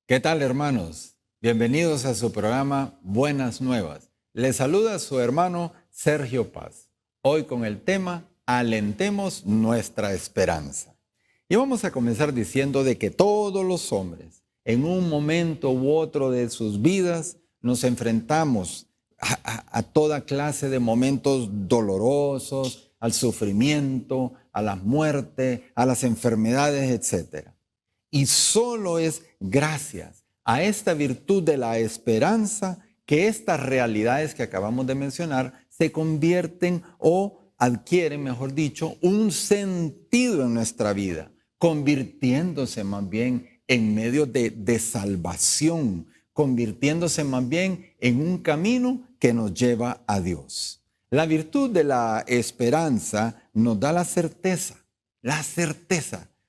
¿Qué tal, hermanos? Bienvenidos a su programa Buenas Nuevas. Les saluda su hermano Sergio Paz. Hoy con el tema Alentemos nuestra esperanza. Y vamos a comenzar diciendo de que todos los hombres, en un momento u otro de sus vidas, nos enfrentamos a toda clase de momentos dolorosos, al sufrimiento, a la muerte, a las enfermedades, etc. Y solo es gracias a esta virtud de la esperanza que estas realidades que acabamos de mencionar se convierten o adquieren, mejor dicho, un sentido en nuestra vida, convirtiéndose más bien en medio de salvación, convirtiéndose más bien en un camino que nos lleva a Dios. La virtud de la esperanza nos da la certeza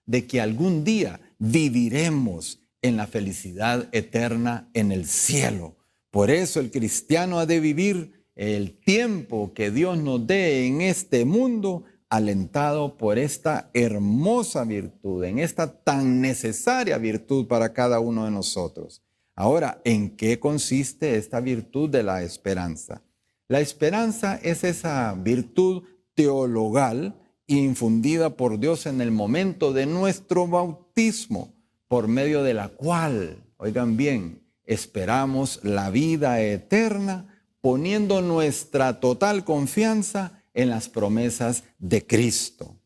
de que algún día viviremos en la felicidad eterna en el cielo. Por eso el cristiano ha de vivir el tiempo que Dios nos dé en este mundo, alentado por esta hermosa virtud, en esta tan necesaria virtud para cada uno de nosotros. Ahora, ¿en qué consiste esta virtud de la esperanza? La esperanza es esa virtud teologal infundida por Dios en el momento de nuestro bautismo, por medio de la cual, oigan bien, esperamos la vida eterna, poniendo nuestra total confianza en las promesas de Cristo.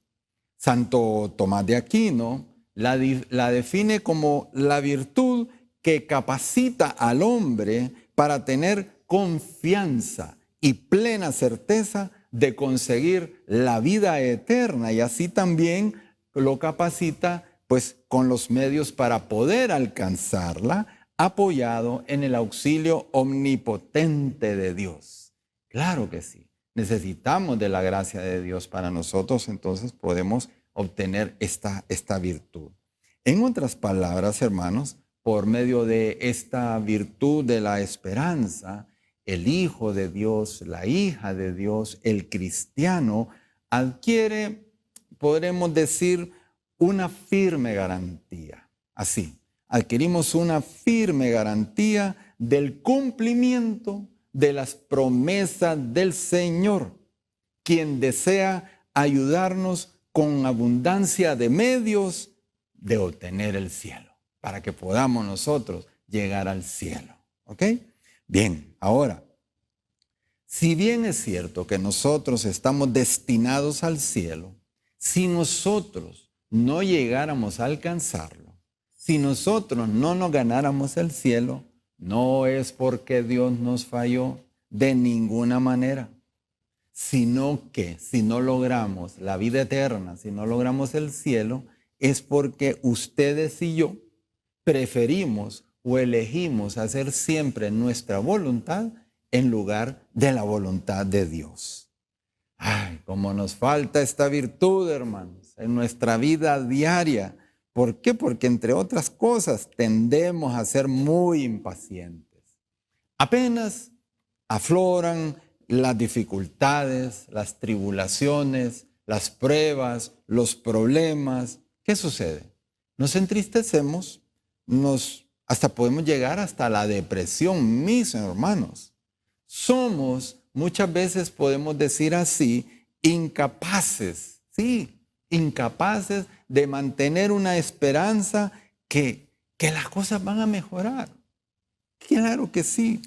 Santo Tomás de Aquino la define como la virtud que capacita al hombre para tener confianza y plena certeza de conseguir la vida eterna, y así también lo capacita pues con los medios para poder alcanzarla, apoyado en el auxilio omnipotente de Dios. Claro que sí, necesitamos de la gracia de Dios para nosotros, entonces podemos obtener esta virtud. En otras palabras, hermanos, por medio de esta virtud de la esperanza, el Hijo de Dios, la hija de Dios, el cristiano, adquiere, podremos decir, una firme garantía. Así, adquirimos una firme garantía del cumplimiento de las promesas del Señor, quien desea ayudarnos con abundancia de medios de obtener el cielo, para que podamos nosotros llegar al cielo. ¿Ok? Bien, ahora, si bien es cierto que nosotros estamos destinados al cielo, si nosotros no llegáramos a alcanzarlo, si nosotros no nos ganáramos el cielo, no es porque Dios nos falló de ninguna manera, sino que si no logramos la vida eterna, si no logramos el cielo, es porque ustedes y yo preferimos o elegimos hacer siempre nuestra voluntad en lugar de la voluntad de Dios. Ay, cómo nos falta esta virtud, hermanos, en nuestra vida diaria. ¿Por qué? Porque entre otras cosas tendemos a ser muy impacientes. Apenas afloran las dificultades, las tribulaciones, las pruebas, los problemas. ¿Qué sucede? Nos entristecemos, hasta podemos llegar hasta la depresión, mis hermanos. Somos, muchas veces podemos decir así, incapaces, sí, incapaces de mantener una esperanza que las cosas van a mejorar. Claro que sí.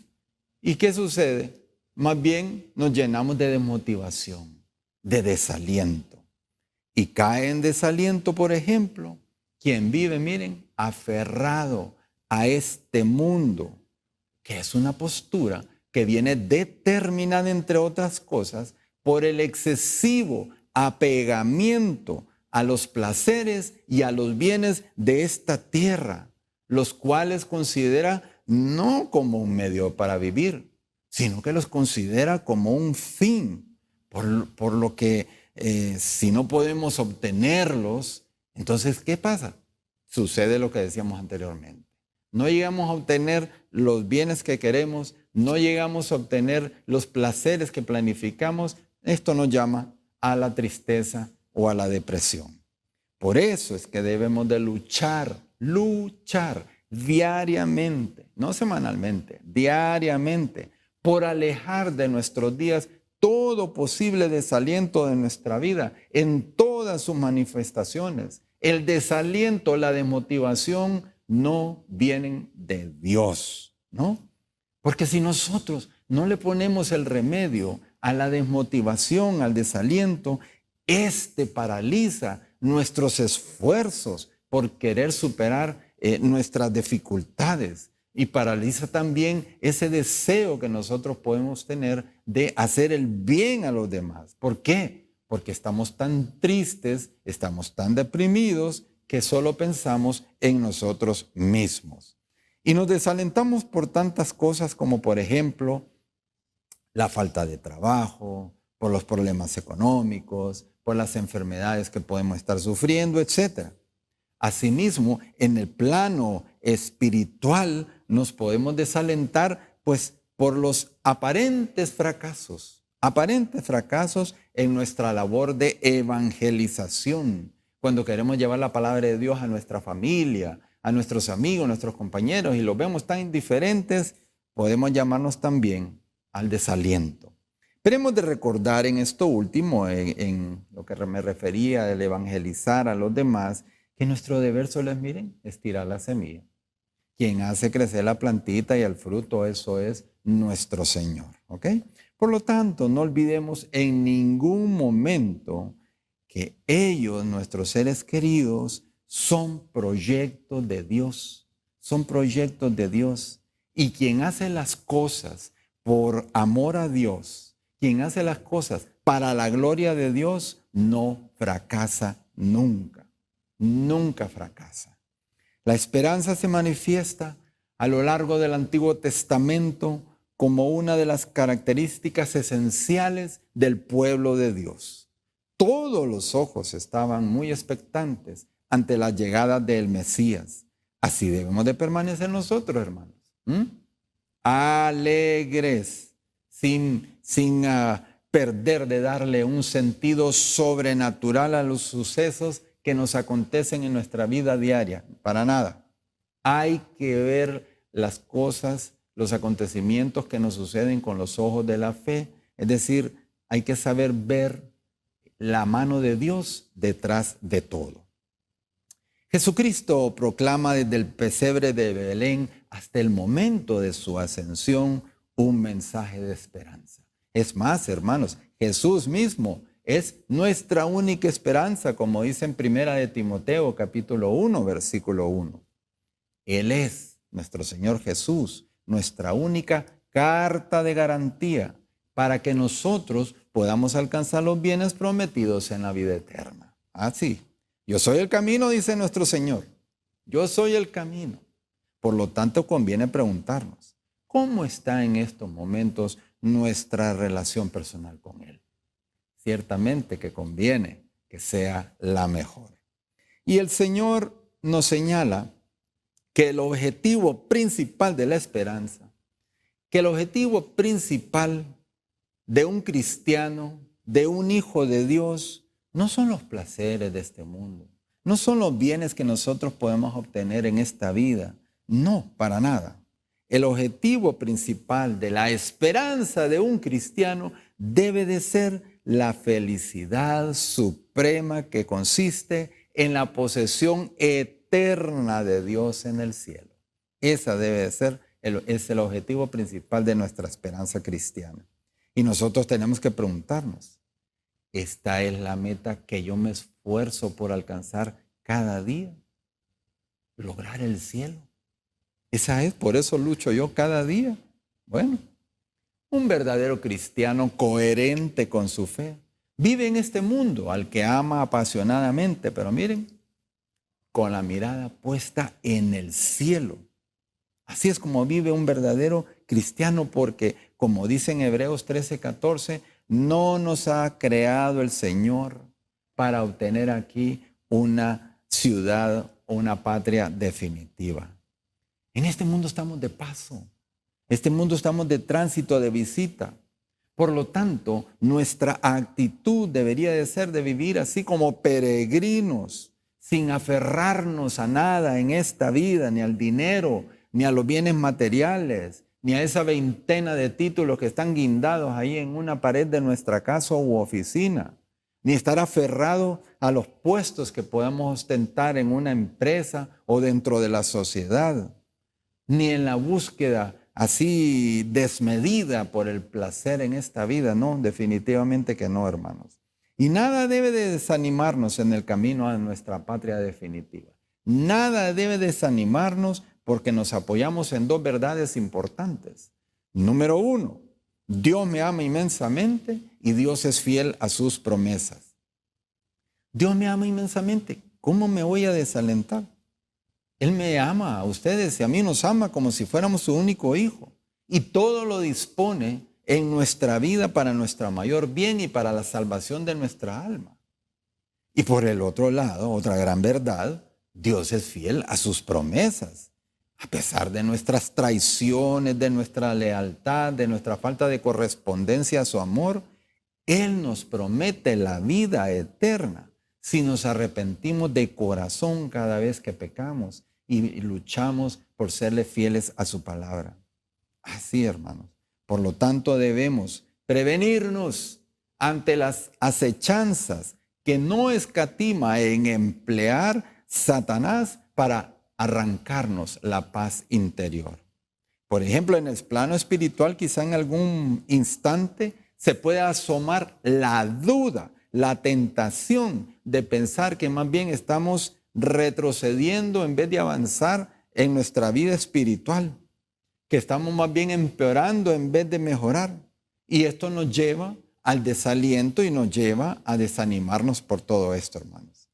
¿Y qué sucede? Más bien nos llenamos de desmotivación, de desaliento. Y cae en desaliento, por ejemplo, quien vive, miren, aferrado a este mundo, que es una postura que viene determinada, entre otras cosas, por el excesivo apegamiento a los placeres y a los bienes de esta tierra, los cuales considera no como un medio para vivir, sino que los considera como un fin, por lo que si no podemos obtenerlos, entonces, ¿qué pasa? Sucede lo que decíamos anteriormente. No llegamos a obtener los bienes que queremos, no llegamos a obtener los placeres que planificamos. Esto nos llama a la tristeza o a la depresión. Por eso es que debemos de luchar diariamente, no semanalmente, diariamente, por alejar de nuestros días todo posible desaliento de nuestra vida en todas sus manifestaciones. El desaliento, la desmotivación no vienen de Dios, ¿no? Porque si nosotros no le ponemos el remedio a la desmotivación, al desaliento, este paraliza nuestros esfuerzos por querer superar nuestras dificultades y paraliza también ese deseo que nosotros podemos tener de hacer el bien a los demás. ¿Por qué? Porque estamos tan tristes, estamos tan deprimidos que solo pensamos en nosotros mismos. Y nos desalentamos por tantas cosas como, por ejemplo, la falta de trabajo, por los problemas económicos, por las enfermedades que podemos estar sufriendo, etc. Asimismo, en el plano espiritual nos podemos desalentar pues por los aparentes fracasos en nuestra labor de evangelización, cuando queremos llevar la palabra de Dios a nuestra familia, a nuestros amigos, a nuestros compañeros, y los vemos tan indiferentes, podemos llamarnos también al desaliento. Pero hemos de recordar en esto último, en lo que me refería del evangelizar a los demás, que nuestro deber solo es, miren, es tirar la semilla. Quien hace crecer la plantita y el fruto, eso es nuestro Señor, ¿ok? Por lo tanto, no olvidemos en ningún momento que ellos, nuestros seres queridos, son proyectos de Dios, son proyectos de Dios. Y quien hace las cosas por amor a Dios, quien hace las cosas para la gloria de Dios, no fracasa nunca, nunca fracasa. La esperanza se manifiesta a lo largo del Antiguo Testamento como una de las características esenciales del pueblo de Dios. Todos los ojos estaban muy expectantes ante la llegada del Mesías. Así debemos de permanecer nosotros, hermanos. Alegres, sin perder de darle un sentido sobrenatural a los sucesos que nos acontecen en nuestra vida diaria. Para nada. Hay que ver las cosas, los acontecimientos que nos suceden con los ojos de la fe. Es decir, hay que saber ver la mano de Dios detrás de todo. Jesucristo proclama desde el pesebre de Belén hasta el momento de su ascensión un mensaje de esperanza. Es más, hermanos, Jesús mismo es nuestra única esperanza, como dice en 1 de Timoteo, capítulo 1, versículo 1. Él es, nuestro Señor Jesús, nuestra única carta de garantía para que nosotros podamos alcanzar los bienes prometidos en la vida eterna. Así. Yo soy el camino, dice nuestro Señor. Yo soy el camino. Por lo tanto, conviene preguntarnos, ¿cómo está en estos momentos nuestra relación personal con Él? Ciertamente que conviene que sea la mejor. Y el Señor nos señala que el objetivo principal de la esperanza, que el objetivo principal de un cristiano, de un hijo de Dios, no son los placeres de este mundo, no son los bienes que nosotros podemos obtener en esta vida, no, para nada. El objetivo principal de la esperanza de un cristiano debe de ser la felicidad suprema que consiste en la posesión eterna de Dios en el cielo. Esa debe de ser es el objetivo principal de nuestra esperanza cristiana. Y nosotros tenemos que preguntarnos, ¿esta es la meta que yo me esfuerzo por alcanzar cada día? ¿Lograr el cielo? Esa es, por eso lucho yo cada día. Bueno, un verdadero cristiano coherente con su fe vive en este mundo al que ama apasionadamente, pero miren, con la mirada puesta en el cielo. Así es como vive un verdadero cristiano, porque como dice en Hebreos 13:14, no nos ha creado el Señor para obtener aquí una ciudad o una patria definitiva. En este mundo estamos de paso. Este mundo estamos de tránsito, de visita. Por lo tanto, nuestra actitud debería de ser de vivir así como peregrinos, sin aferrarnos a nada en esta vida, ni al dinero, ni a los bienes materiales, ni a esa veintena de títulos que están guindados ahí en una pared de nuestra casa u oficina, ni estar aferrado a los puestos que podamos ostentar en una empresa o dentro de la sociedad, ni en la búsqueda así desmedida por el placer en esta vida. No, definitivamente que no, hermanos. Y nada debe de desanimarnos en el camino a nuestra patria definitiva. Nada debe desanimarnos porque nos apoyamos en dos verdades importantes. Número uno, Dios me ama inmensamente y Dios es fiel a sus promesas. Dios me ama inmensamente. ¿Cómo me voy a desalentar? Él me ama a ustedes y a mí nos ama como si fuéramos su único hijo. Y todo lo dispone en nuestra vida para nuestro mayor bien y para la salvación de nuestra alma. Y por el otro lado, otra gran verdad, Dios es fiel a sus promesas. A pesar de nuestras traiciones, de nuestra lealtad, de nuestra falta de correspondencia a su amor, Él nos promete la vida eterna si nos arrepentimos de corazón cada vez que pecamos y luchamos por serle fieles a su palabra. Así, hermanos. Por lo tanto, debemos prevenirnos ante las acechanzas que no escatima en emplear Satanás para arrancarnos la paz interior. Por ejemplo, en el plano espiritual, quizá en algún instante se puede asomar la duda, la tentación de pensar que más bien estamos retrocediendo en vez de avanzar en nuestra vida espiritual, que estamos más bien empeorando en vez de mejorar. Y esto nos lleva al desaliento y nos lleva a desanimarnos por todo esto, hermanos.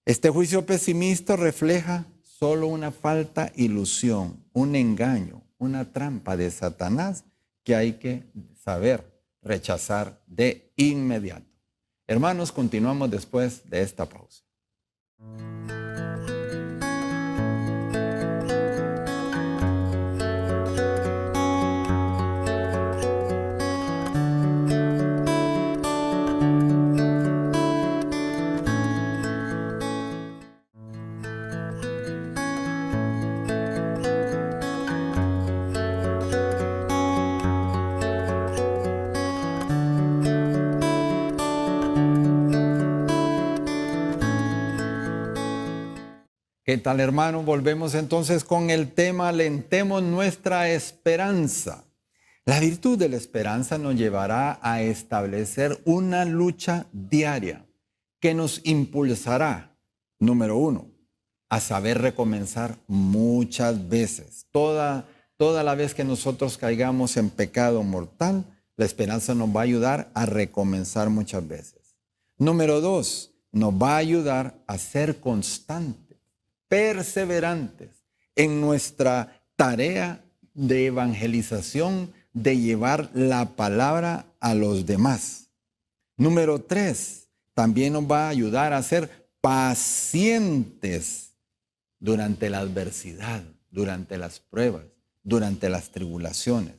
Este juicio pesimista refleja solo una falta ilusión, un engaño, una trampa de Satanás que hay que saber rechazar de inmediato. Hermanos, continuamos después de esta pausa. ¿Qué tal, hermano? Volvemos entonces con el tema alentemos nuestra esperanza. La virtud de la esperanza nos llevará a establecer una lucha diaria que nos impulsará, número uno, a saber recomenzar muchas veces. Toda la vez que nosotros caigamos en pecado mortal, la esperanza nos va a ayudar a recomenzar muchas veces. Número dos, nos va a ayudar a ser constantes, perseverantes en nuestra tarea de evangelización, de llevar la palabra a los demás. Número tres, también nos va a ayudar a ser pacientes durante la adversidad, durante las pruebas, durante las tribulaciones.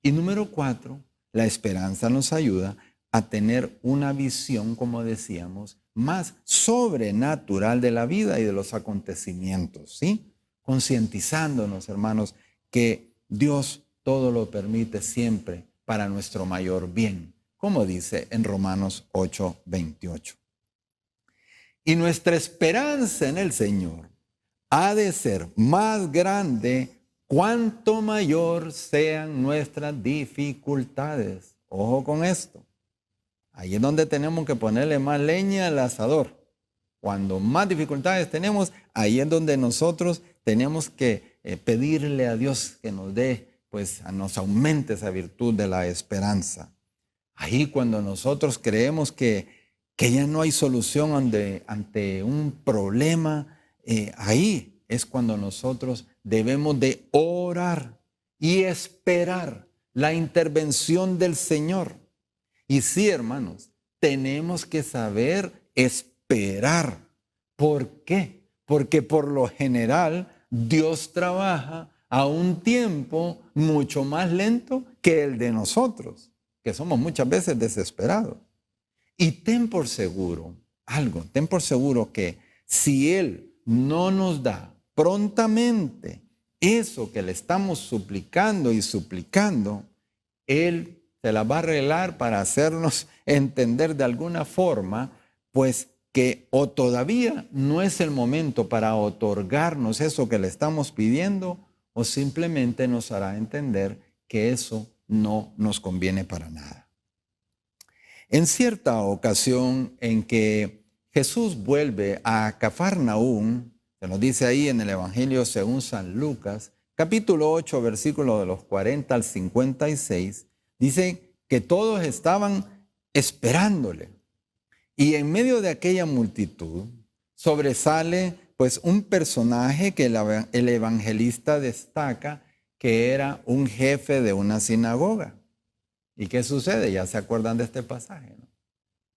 Y número cuatro, la esperanza nos ayuda a tener una visión, como decíamos, más sobrenatural de la vida y de los acontecimientos, ¿sí? Concientizándonos, hermanos, que Dios todo lo permite siempre para nuestro mayor bien, como dice en Romanos 8:28. Y nuestra esperanza en el Señor ha de ser más grande cuanto mayor sean nuestras dificultades. Ojo con esto. Ahí es donde tenemos que ponerle más leña al asador. Cuando más dificultades tenemos, ahí es donde nosotros tenemos que pedirle a Dios que nos dé, pues nos aumente esa virtud de la esperanza. Ahí cuando nosotros creemos que ya no hay solución ante un problema, ahí es cuando nosotros debemos de orar y esperar la intervención del Señor. Y sí, hermanos, tenemos que saber esperar. ¿Por qué? Porque por lo general Dios trabaja a un tiempo mucho más lento que el de nosotros, que somos muchas veces desesperados. Y ten por seguro que Si Él no nos da prontamente eso que le estamos suplicando y suplicando, Él se la va a arreglar para hacernos entender de alguna forma, pues que o todavía no es el momento para otorgarnos eso que le estamos pidiendo, o simplemente nos hará entender que eso no nos conviene para nada. En cierta ocasión en que Jesús vuelve a Cafarnaúm, se nos dice ahí en el Evangelio según San Lucas, capítulo 8, versículo de los 40 al 56, dice que todos estaban esperándole. Y en medio de aquella multitud sobresale pues un personaje que el evangelista destaca que era un jefe de una sinagoga. ¿Y qué sucede? Ya se acuerdan de este pasaje, ¿no?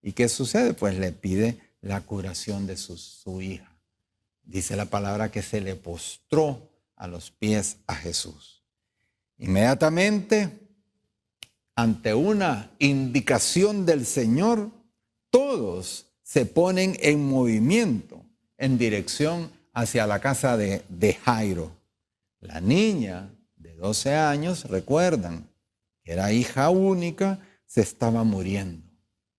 ¿Y qué sucede? Pues le pide la curación de su hija. Dice la palabra que se le postró a los pies a Jesús. Inmediatamente, ante una indicación del Señor, todos se ponen en movimiento en dirección hacia la casa de Jairo. La niña de 12 años, recuerdan, que era hija única, se estaba muriendo.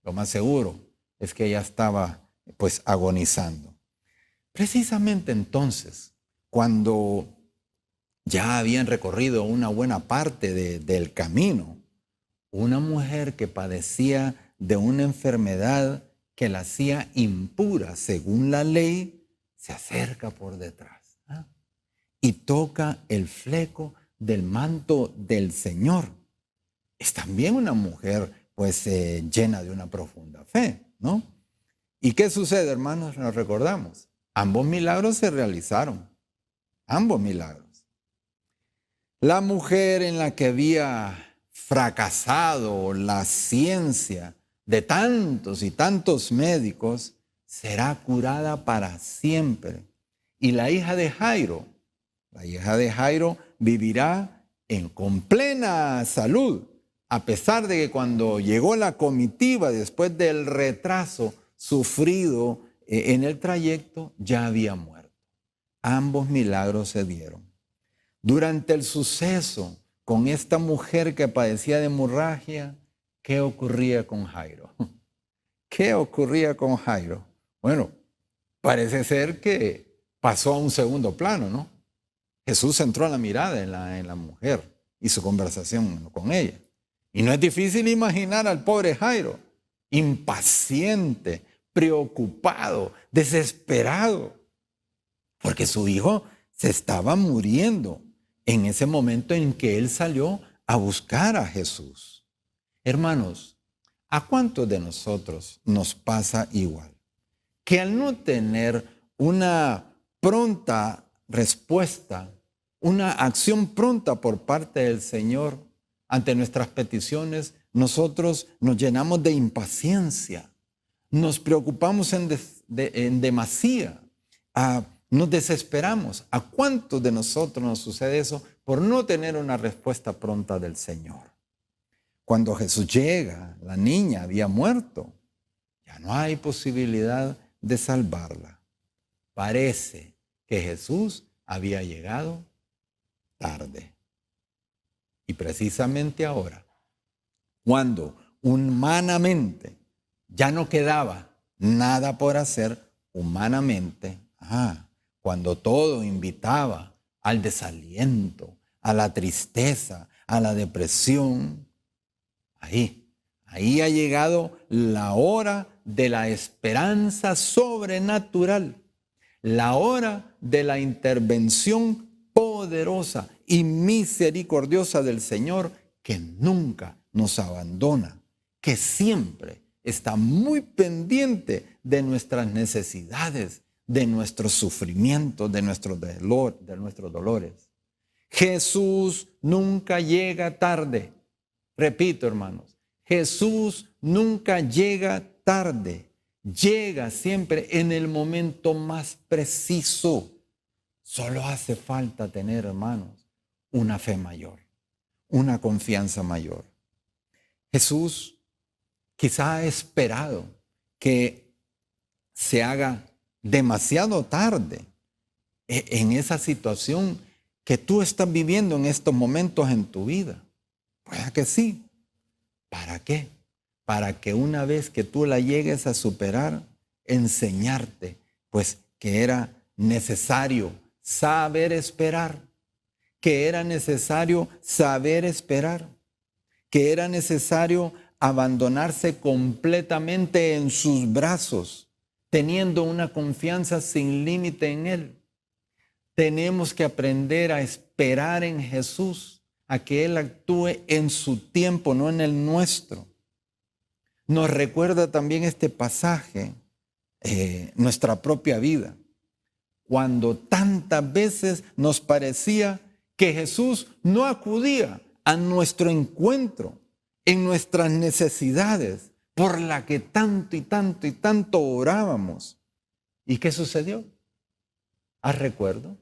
Lo más seguro es que ella estaba pues agonizando. Precisamente entonces, cuando ya habían recorrido una buena parte del camino, una mujer que padecía de una enfermedad que la hacía impura según la ley, se acerca por detrás, ¿eh? Y toca el fleco del manto del Señor. Es también una mujer pues llena de una profunda fe, ¿no? ¿Y qué sucede, hermanos? Nos recordamos. Ambos milagros se realizaron. Ambos milagros. La mujer en la que había fracasado la ciencia de tantos y tantos médicos será curada para siempre. Y la hija de Jairo vivirá con plena salud, a pesar de que cuando llegó la comitiva, después del retraso sufrido en el trayecto, ya había muerto. Ambos milagros se dieron. Durante el suceso con esta mujer que padecía de hemorragia, ¿qué ocurría con Jairo? ¿Qué ocurría con Jairo? Bueno, parece ser que pasó a un segundo plano, ¿no? Jesús centró la mirada en la mujer y su conversación con ella. Y no es difícil imaginar al pobre Jairo, impaciente, preocupado, desesperado, porque su hijo se estaba muriendo en ese momento en que él salió a buscar a Jesús. Hermanos, ¿a cuántos de nosotros nos pasa igual? Que al no tener una pronta respuesta, una acción pronta por parte del Señor ante nuestras peticiones, nosotros nos llenamos de impaciencia, nos preocupamos en demasía, nos desesperamos. ¿A cuántos de nosotros nos sucede eso por no tener una respuesta pronta del Señor? Cuando Jesús llega, la niña había muerto. Ya no hay posibilidad de salvarla. Parece que Jesús había llegado tarde. Y precisamente ahora, cuando humanamente ya no quedaba nada por hacer, humanamente, cuando todo invitaba al desaliento, a la tristeza, a la depresión, ahí ha llegado la hora de la esperanza sobrenatural, la hora de la intervención poderosa y misericordiosa del Señor, que nunca nos abandona, que siempre está muy pendiente de nuestras necesidades, de nuestros sufrimientos, de nuestros dolores. Jesús nunca llega tarde. Repito, hermanos, Jesús nunca llega tarde. Llega siempre en el momento más preciso. Solo hace falta tener, hermanos, una fe mayor, una confianza mayor. Jesús quizá ha esperado que se haga demasiado tarde en esa situación que tú estás viviendo en estos momentos en tu vida. Puede que sí. ¿Para qué? Para que una vez que tú la llegues a superar, enseñarte, pues que era necesario saber esperar, que era necesario saber esperar, que era necesario abandonarse completamente en sus brazos, teniendo una confianza sin límite en Él. Tenemos que aprender a esperar en Jesús, a que Él actúe en su tiempo, no en el nuestro. Nos recuerda también este pasaje, nuestra propia vida, cuando tantas veces nos parecía que Jesús no acudía a nuestro encuentro en nuestras necesidades, por la que tanto y tanto y tanto orábamos. ¿Y qué sucedió? ¿Haz recuerdo?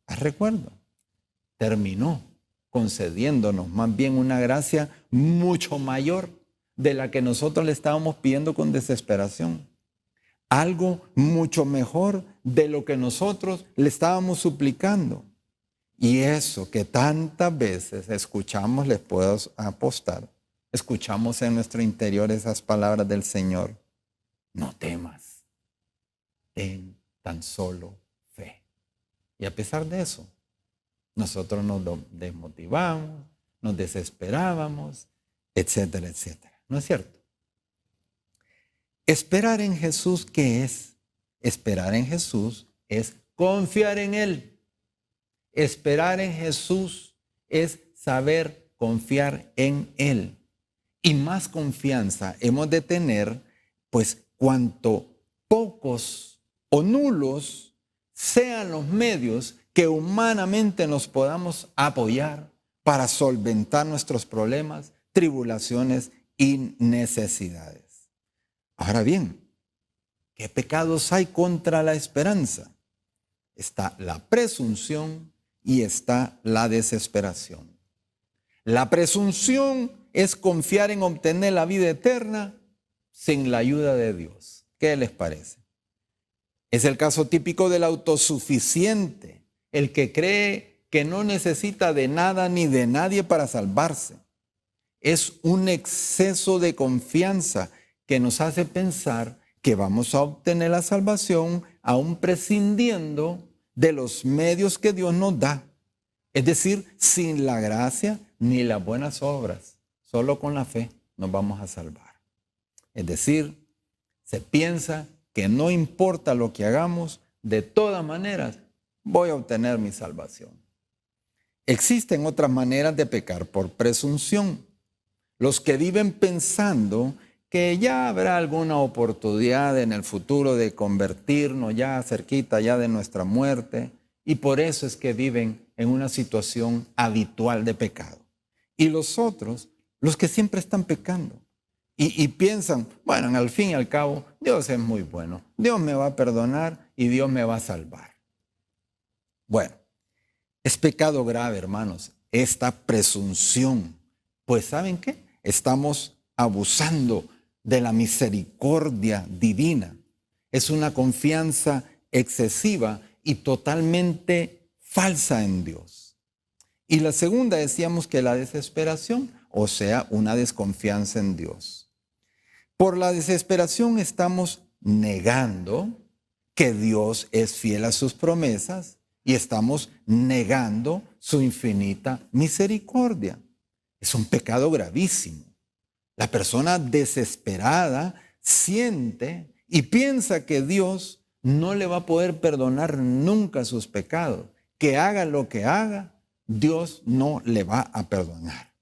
¿Haz recuerdo? Terminó concediéndonos más bien una gracia mucho mayor de la que nosotros le estábamos pidiendo con desesperación. Algo mucho mejor de lo que nosotros le estábamos suplicando. Y eso que tantas veces escuchamos, les puedo apostar, escuchamos en nuestro interior esas palabras del Señor. No temas, ten tan solo fe. Y a pesar de eso, nosotros nos desmotivamos, nos desesperábamos, etcétera, etcétera. ¿No es cierto? Esperar en Jesús, ¿qué es? Esperar en Jesús es confiar en Él. Esperar en Jesús es saber confiar en Él. Y más confianza hemos de tener, pues cuanto pocos o nulos sean los medios que humanamente nos podamos apoyar para solventar nuestros problemas, tribulaciones y necesidades. Ahora bien, ¿qué pecados hay contra la esperanza? Está la presunción y está la desesperación. La presunción es confiar en obtener la vida eterna sin la ayuda de Dios. ¿Qué les parece? Es el caso típico del autosuficiente, el que cree que no necesita de nada ni de nadie para salvarse. Es un exceso de confianza que nos hace pensar que vamos a obtener la salvación aún prescindiendo de los medios que Dios nos da. Es decir, sin la gracia ni las buenas obras, solo con la fe nos vamos a salvar. Es decir, se piensa que no importa lo que hagamos, de todas maneras voy a obtener mi salvación. Existen otras maneras de pecar por presunción. Los que viven pensando que ya habrá alguna oportunidad en el futuro de convertirnos ya cerquita ya de nuestra muerte, y por eso es que viven en una situación habitual de pecado. Y los otros, los que siempre están pecando y piensan, bueno, al fin y al cabo, Dios es muy bueno, Dios me va a perdonar y Dios me va a salvar. Bueno, es pecado grave, hermanos, esta presunción. Pues ¿saben qué? Estamos abusando de la misericordia divina. Es una confianza excesiva y totalmente falsa en Dios. Y la segunda decíamos que la desesperación, o sea, una desconfianza en Dios. Por la desesperación estamos negando que Dios es fiel a sus promesas y estamos negando su infinita misericordia. Es un pecado gravísimo. La persona desesperada siente y piensa que Dios no le va a poder perdonar nunca sus pecados. Que haga lo que haga, Dios no le va a perdonar.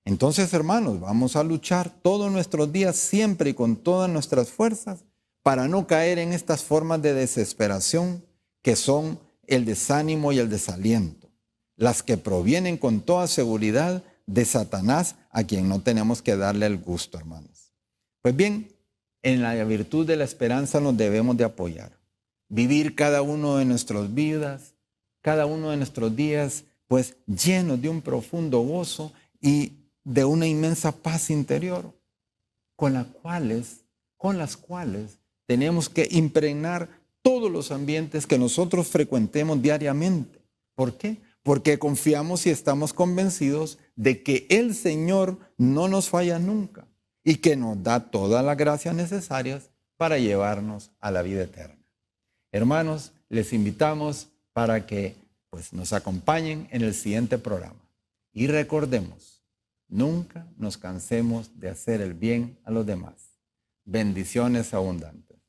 Entonces, hermanos, vamos a luchar todos nuestros días siempre y con todas nuestras fuerzas para no caer en estas formas de desesperación que son el desánimo y el desaliento, las que provienen con toda seguridad de Satanás, a quien no tenemos que darle el gusto, hermanos. Pues bien, en la virtud de la esperanza nos debemos de apoyar. Vivir cada uno de nuestras vidas, cada uno de nuestros días, pues llenos de un profundo gozo y de una inmensa paz interior, con las cuales tenemos que impregnar todos los ambientes que nosotros frecuentemos diariamente. ¿Por qué? Porque confiamos y estamos convencidos de que el Señor no nos falla nunca y que nos da todas las gracias necesarias para llevarnos a la vida eterna. Hermanos, les invitamos para que nos acompañen en el siguiente programa. Y recordemos, nunca nos cansemos de hacer el bien a los demás. Bendiciones abundantes.